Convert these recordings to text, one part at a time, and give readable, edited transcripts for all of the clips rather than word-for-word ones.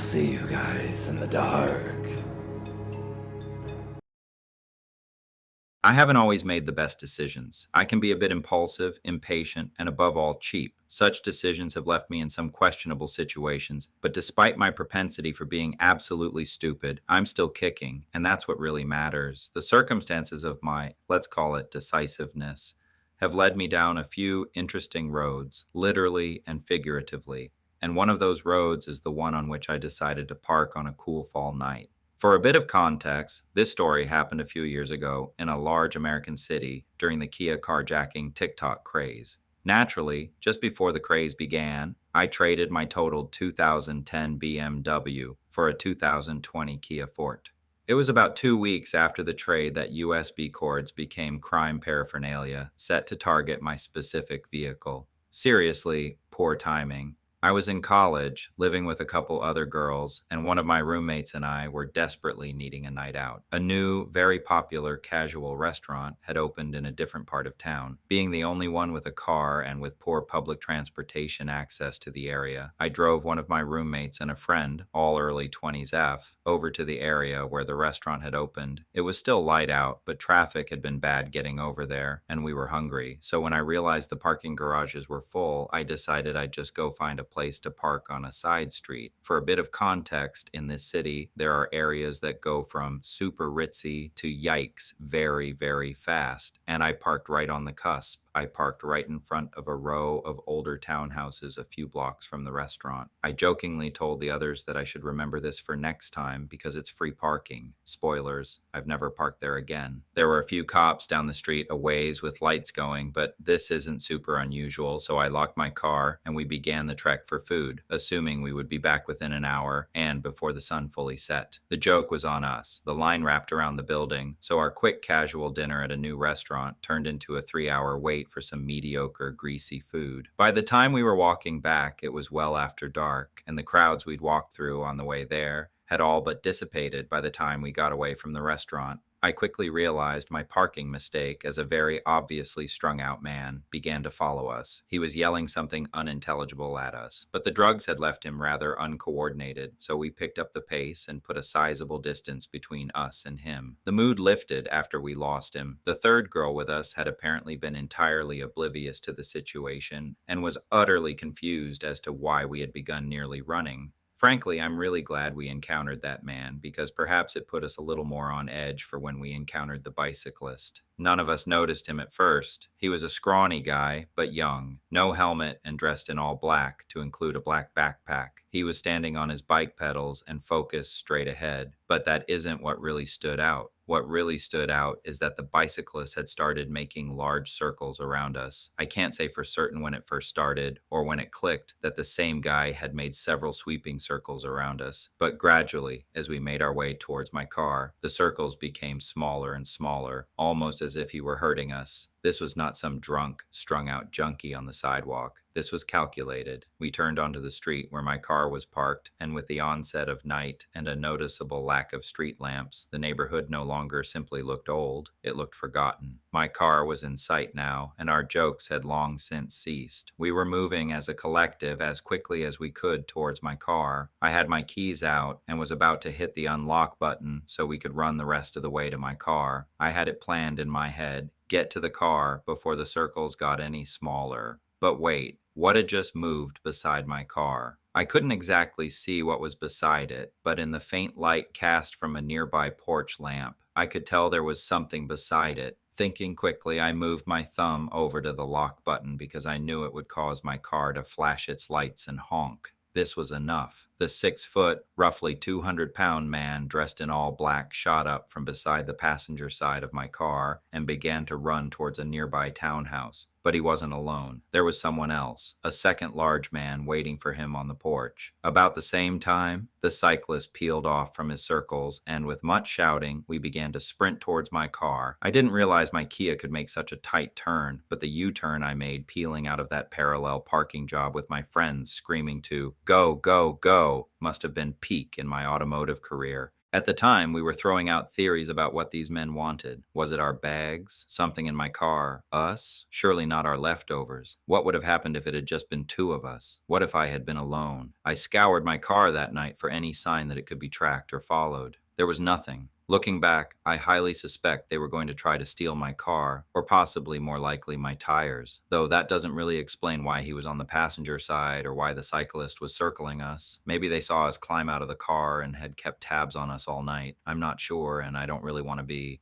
see you guys in the dark. I haven't always made the best decisions. I can be a bit impulsive, impatient, and above all, cheap. Such decisions have left me in some questionable situations, but despite my propensity for being absolutely stupid, I'm still kicking, and that's what really matters. The circumstances of my, let's call it, decisiveness, have led me down a few interesting roads, literally and figuratively, and one of those roads is the one on which I decided to park on a cool fall night. For a bit of context, this story happened a few years ago in a large American city during the Kia carjacking TikTok craze. Naturally, just before the craze began, I traded my totaled 2010 BMW for a 2020 Kia Forte. It was about 2 weeks after the trade that USB cords became crime paraphernalia set to target my specific vehicle. Seriously, poor timing. I was in college, living with a couple other girls, and one of my roommates and I were desperately needing a night out. A new, very popular casual restaurant had opened in a different part of town. Being the only one with a car and with poor public transportation access to the area, I drove one of my roommates and a friend, all early 20s F, over to the area where the restaurant had opened. It was still light out, but traffic had been bad getting over there, and we were hungry. So when I realized the parking garages were full, I decided I'd just go find a place to park on a side street. For a bit of context, in this city, there are areas that go from super ritzy to yikes very, very fast, and I parked right on the cusp. I parked right in front of a row of older townhouses a few blocks from the restaurant. I jokingly told the others that I should remember this for next time because it's free parking. Spoilers, I've never parked there again. There were a few cops down the street a ways with lights going, but this isn't super unusual, so I locked my car and we began the trek for food, assuming we would be back within an hour and before the sun fully set. The joke was on us. The line wrapped around the building, so our quick casual dinner at a new restaurant turned into a 3-hour wait for some mediocre, greasy food. By the time we were walking back, it was well after dark, and the crowds we'd walked through on the way there had all but dissipated by the time we got away from the restaurant. I quickly realized my parking mistake as a very obviously strung out man began to follow us. He was yelling something unintelligible at us, but the drugs had left him rather uncoordinated, so we picked up the pace and put a sizable distance between us and him. The mood lifted after we lost him. The third girl with us had apparently been entirely oblivious to the situation and was utterly confused as to why we had begun nearly running. Frankly, I'm really glad we encountered that man because perhaps it put us a little more on edge for when we encountered the bicyclist. None of us noticed him at first. He was a scrawny guy, but young, no helmet and dressed in all black to include a black backpack. He was standing on his bike pedals and focused straight ahead, but that isn't what really stood out. What really stood out is that the bicyclist had started making large circles around us. I can't say for certain when it first started or when it clicked that the same guy had made several sweeping circles around us, but gradually, as we made our way towards my car, the circles became smaller and smaller, almost as if he were hurting us. This was not some drunk, strung-out junkie on the sidewalk. This was calculated. We turned onto the street where my car was parked, and with the onset of night and a noticeable lack of street lamps, the neighborhood no longer simply looked old, it looked forgotten. My car was in sight now, and our jokes had long since ceased. We were moving as a collective as quickly as we could towards my car. I had my keys out and was about to hit the unlock button so we could run the rest of the way to my car. I had it planned in my head. Get to the car before the circles got any smaller. But wait, what had just moved beside my car? I couldn't exactly see what was beside it, but in the faint light cast from a nearby porch lamp, I could tell there was something beside it. Thinking quickly, I moved my thumb over to the lock button because I knew it would cause my car to flash its lights and honk. This was enough. The 6-foot, roughly 200-pound man dressed in all black shot up from beside the passenger side of my car and began to run towards a nearby townhouse. But he wasn't alone. There was someone else, a second large man waiting for him on the porch. About the same time, the cyclist peeled off from his circles, and with much shouting, we began to sprint towards my car. I didn't realize my Kia could make such a tight turn, but the U-turn I made peeling out of that parallel parking job with my friends screaming to "Go, go, go!" must have been peak in my automotive career. At the time, we were throwing out theories about what these men wanted. Was it our bags? Something in my car? Us? Surely not our leftovers. What would have happened if it had just been two of us? What if I had been alone? I scoured my car that night for any sign that it could be tracked or followed. There was nothing. Looking back, I highly suspect they were going to try to steal my car, or possibly more likely my tires. Though that doesn't really explain why he was on the passenger side or why the cyclist was circling us. Maybe they saw us climb out of the car and had kept tabs on us all night. I'm not sure, and I don't really want to be.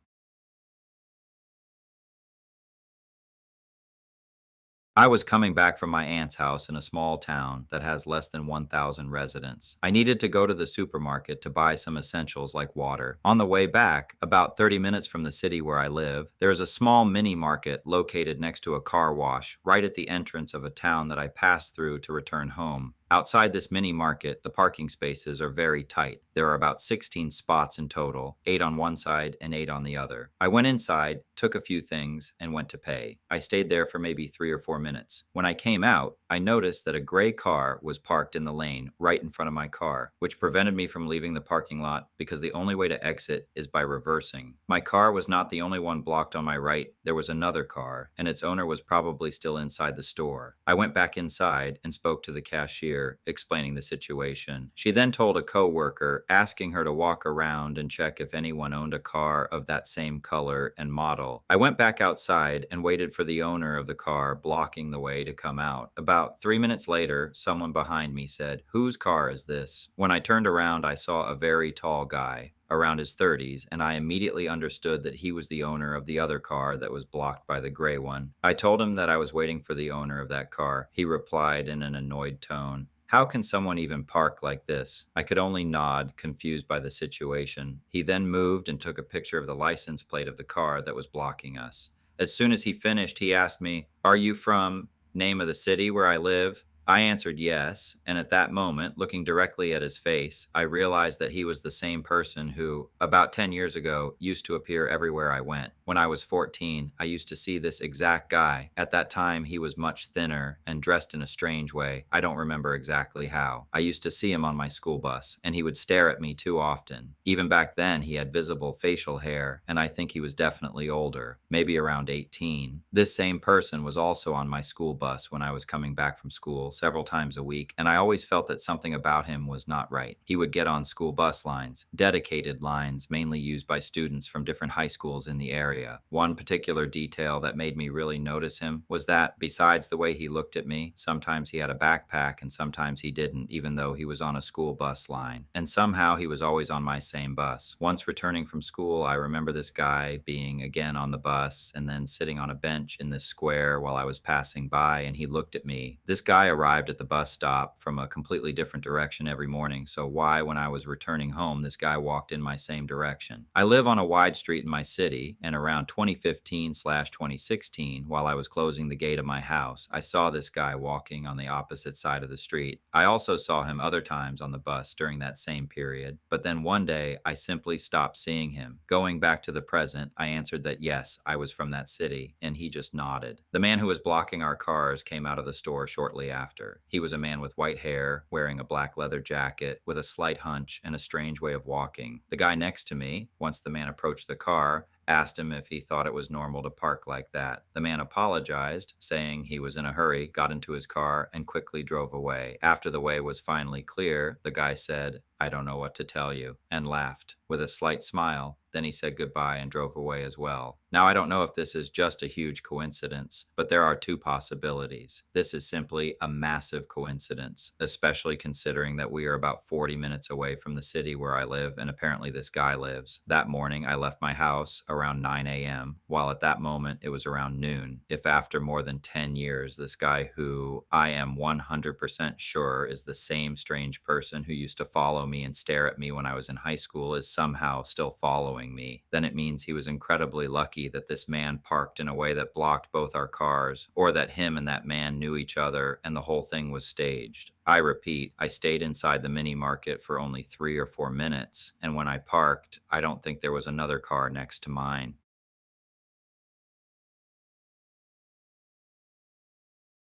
I was coming back from my aunt's house in a small town that has less than 1,000 residents. I needed to go to the supermarket to buy some essentials like water. On the way back, about 30 minutes from the city where I live, there is a small mini market located next to a car wash right at the entrance of a town that I passed through to return home. Outside this mini market, the parking spaces are very tight. There are about 16 spots in total, 8 on one side and 8 on the other. I went inside, took a few things, and went to pay. I stayed there for maybe 3 or 4 minutes. When I came out, I noticed that a gray car was parked in the lane right in front of my car, which prevented me from leaving the parking lot because the only way to exit is by reversing. My car was not the only one blocked on my right. There was another car, and its owner was probably still inside the store. I went back inside and spoke to the cashier, explaining the situation. She then told a coworker, asking her to walk around and check if anyone owned a car of that same color and model. I went back outside and waited for the owner of the car blocking the way to come out. About 3 minutes later, someone behind me said, "Whose car is this?" When I turned around, I saw a very tall guy, around his 30s, and I immediately understood that he was the owner of the other car that was blocked by the gray one. I told him that I was waiting for the owner of that car. He replied in an annoyed tone, "How can someone even park like this?" I could only nod, confused by the situation. He then moved and took a picture of the license plate of the car that was blocking us. As soon as he finished, he asked me, "Are you from name of the city where I live?" I answered yes, and at that moment, looking directly at his face, I realized that he was the same person who, about 10 years ago, used to appear everywhere I went. When I was 14, I used to see this exact guy. At that time, he was much thinner and dressed in a strange way. I don't remember exactly how. I used to see him on my school bus, and he would stare at me too often. Even back then, he had visible facial hair, and I think he was definitely older, maybe around 18. This same person was also on my school bus when I was coming back from school several times a week, and I always felt that something about him was not right. He would get on school bus lines, dedicated lines mainly used by students from different high schools in the area. One particular detail that made me really notice him was that, besides the way he looked at me, sometimes he had a backpack and sometimes he didn't, even though he was on a school bus line. And somehow he was always on my same bus. Once returning from school, I remember this guy being again on the bus and then sitting on a bench in this square while I was passing by, and he looked at me. This guy arrived at the bus stop from a completely different direction every morning, so why, when I was returning home, this guy walked in my same direction? I live on a wide street in my city, and around 2015/2016, while I was closing the gate of my house, I saw this guy walking on the opposite side of the street. I also saw him other times on the bus during that same period, but then one day I simply stopped seeing him. Going back to the present, I answered that yes, I was from that city, and he just nodded. The man who was blocking our cars came out of the store shortly after. He was a man with white hair, wearing a black leather jacket, with a slight hunch and a strange way of walking. The guy next to me, once the man approached the car, asked him if he thought it was normal to park like that. The man apologized, saying he was in a hurry, got into his car, and quickly drove away. After the way was finally clear, the guy said, "I don't know what to tell you," and laughed with a slight smile. Then he said goodbye and drove away as well. Now, I don't know if this is just a huge coincidence, but there are two possibilities. This is simply a massive coincidence, especially considering that we are about 40 minutes away from the city where I live, and apparently this guy lives. That morning, I left my house around 9 a.m., while at that moment it was around noon. If after more than 10 years, this guy who I am 100% sure is the same strange person who used to follow me and stare at me when I was in high school is somehow still following me, then it means he was incredibly lucky that this man parked in a way that blocked both our cars, or that him and that man knew each other and the whole thing was staged. I repeat, I stayed inside the mini market for only 3 or 4 minutes, and when I parked, I don't think there was another car next to mine.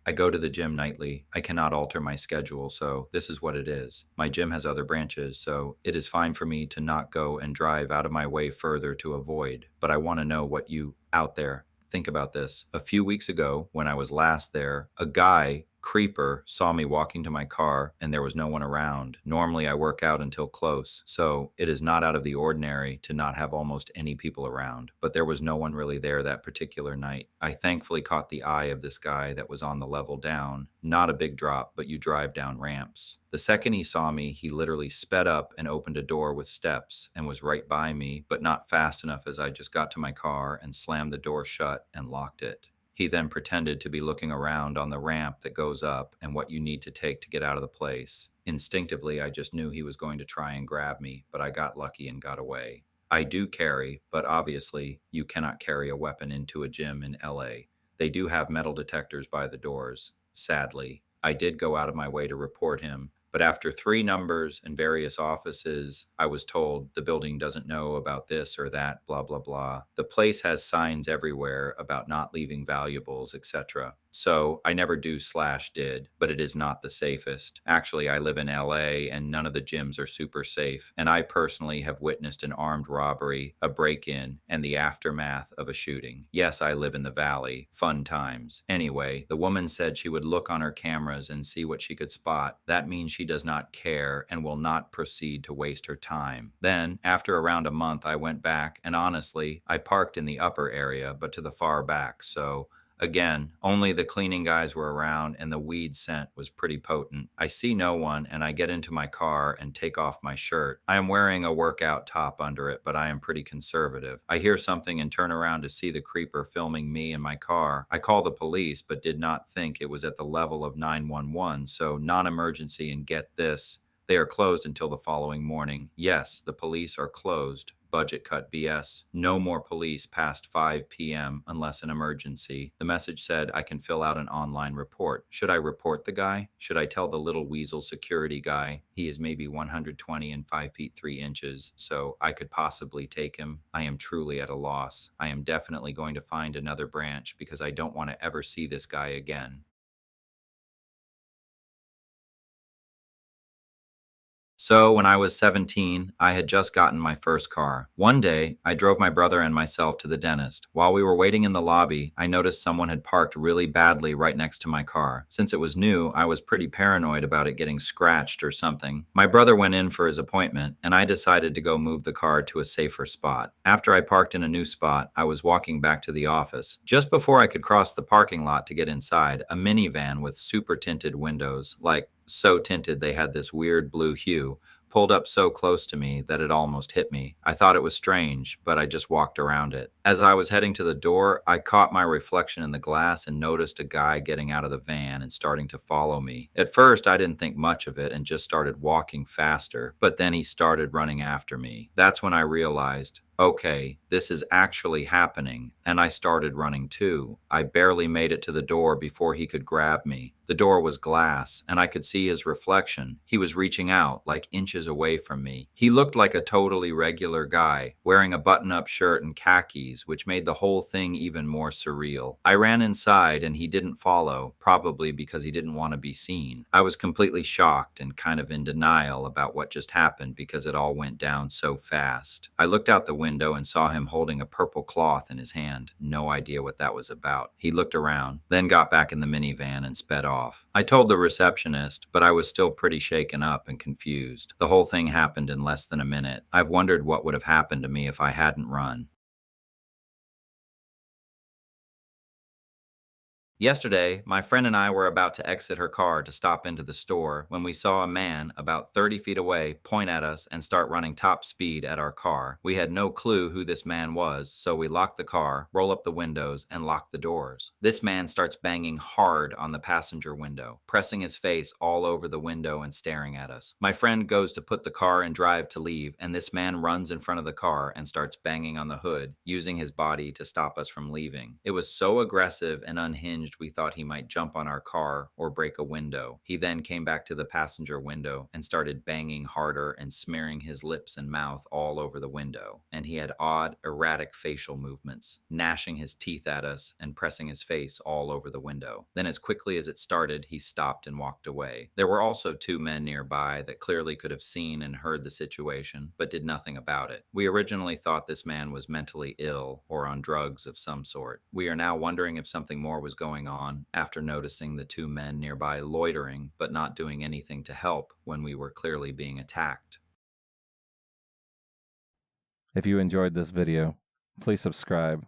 I go to the gym nightly. I cannot alter my schedule, so this is what it is. My gym has other branches, so it is fine for me to not go and drive out of my way further to avoid. But I want to know what you out there think about this. A few weeks ago, when I was last there, a guy, creeper, saw me walking to my car and there was no one around. Normally, I work out until close, so it is not out of the ordinary to not have almost any people around. But there was no one really there that particular night. I thankfully caught the eye of this guy that was on the level down. Not a big drop, but you drive down ramps. The second he saw me, he literally sped up and opened a door with steps and was right by me, but not fast enough as I just got to my car and slammed the door shut and locked it. He then pretended to be looking around on the ramp that goes up and what you need to take to get out of the place. Instinctively, I just knew he was going to try and grab me, but I got lucky and got away. I do carry, but obviously, you cannot carry a weapon into a gym in LA. They do have metal detectors by the doors. Sadly, I did go out of my way to report him, but after 3 numbers and various offices, I was told the building doesn't know about this or that, blah, blah, blah. The place has signs everywhere about not leaving valuables, etc. So I never do/did, but it is not the safest. Actually, I live in LA and none of the gyms are super safe. And I personally have witnessed an armed robbery, a break-in, and the aftermath of a shooting. Yes, I live in the valley. Fun times. Anyway, the woman said she would look on her cameras and see what she could spot. That means she does not care and will not proceed to waste her time. Then, after around a month, I went back and honestly, I parked in the upper area, but to the far back, so again, only the cleaning guys were around and the weed scent was pretty potent. I see no one and I get into my car and take off my shirt. I am wearing a workout top under it, but I am pretty conservative. I hear something and turn around to see the creeper filming me in my car. I call the police, but did not think it was at the level of 911, so non-emergency, and get this, they are closed until the following morning. Yes, the police are closed. Budget cut BS. No more police past 5 p.m. unless an emergency. The message said I can fill out an online report. Should I report the guy? Should I tell the little weasel security guy he is maybe 120 and 5 feet 3 inches, so I could possibly take him? I am truly at a loss. I am definitely going to find another branch because I don't want to ever see this guy again. So, when I was 17, I had just gotten my first car. One day, I drove my brother and myself to the dentist. While we were waiting in the lobby, I noticed someone had parked really badly right next to my car. Since it was new, I was pretty paranoid about it getting scratched or something. My brother went in for his appointment, and I decided to go move the car to a safer spot. After I parked in a new spot, I was walking back to the office. Just before I could cross the parking lot to get inside, a minivan with super tinted windows, like so tinted they had this weird blue hue, pulled up so close to me that it almost hit me. I thought it was strange, but I just walked around it. As I was heading to the door, I caught my reflection in the glass and noticed a guy getting out of the van and starting to follow me. At first, I didn't think much of it and just started walking faster, but then he started running after me. That's when I realized, okay, this is actually happening, and I started running too. I barely made it to the door before he could grab me. The door was glass, and I could see his reflection. He was reaching out, like inches away from me. He looked like a totally regular guy, wearing a button-up shirt and khakis, which made the whole thing even more surreal. I ran inside, and he didn't follow, probably because he didn't want to be seen. I was completely shocked and kind of in denial about what just happened because it all went down so fast. I looked out the window and saw him holding a purple cloth in his hand. No idea what that was about. He looked around, then got back in the minivan and sped off. I told the receptionist, but I was still pretty shaken up and confused. The whole thing happened in less than a minute. I've wondered what would have happened to me if I hadn't run. Yesterday, my friend and I were about to exit her car to stop into the store when we saw a man about 30 feet away point at us and start running top speed at our car. We had no clue who this man was, so we locked the car, roll up the windows, and lock the doors. This man starts banging hard on the passenger window, pressing his face all over the window and staring at us. My friend goes to put the car in drive to leave, and this man runs in front of the car and starts banging on the hood, using his body to stop us from leaving. It was so aggressive and unhinged unhinged, we thought he might jump on our car or break a window. He then came back to the passenger window and started banging harder and smearing his lips and mouth all over the window. And he had odd, erratic facial movements, gnashing his teeth at us and pressing his face all over the window. Then, as quickly as it started, he stopped and walked away. There were also two men nearby that clearly could have seen and heard the situation, but did nothing about it. We originally thought this man was mentally ill or on drugs of some sort. We are now wondering if something more was going on after noticing the two men nearby loitering but not doing anything to help when we were clearly being attacked. If you enjoyed this video, please subscribe,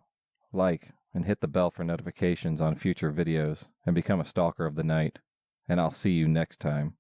like, and hit the bell for notifications on future videos and become a stalker of the night. And I'll see you next time.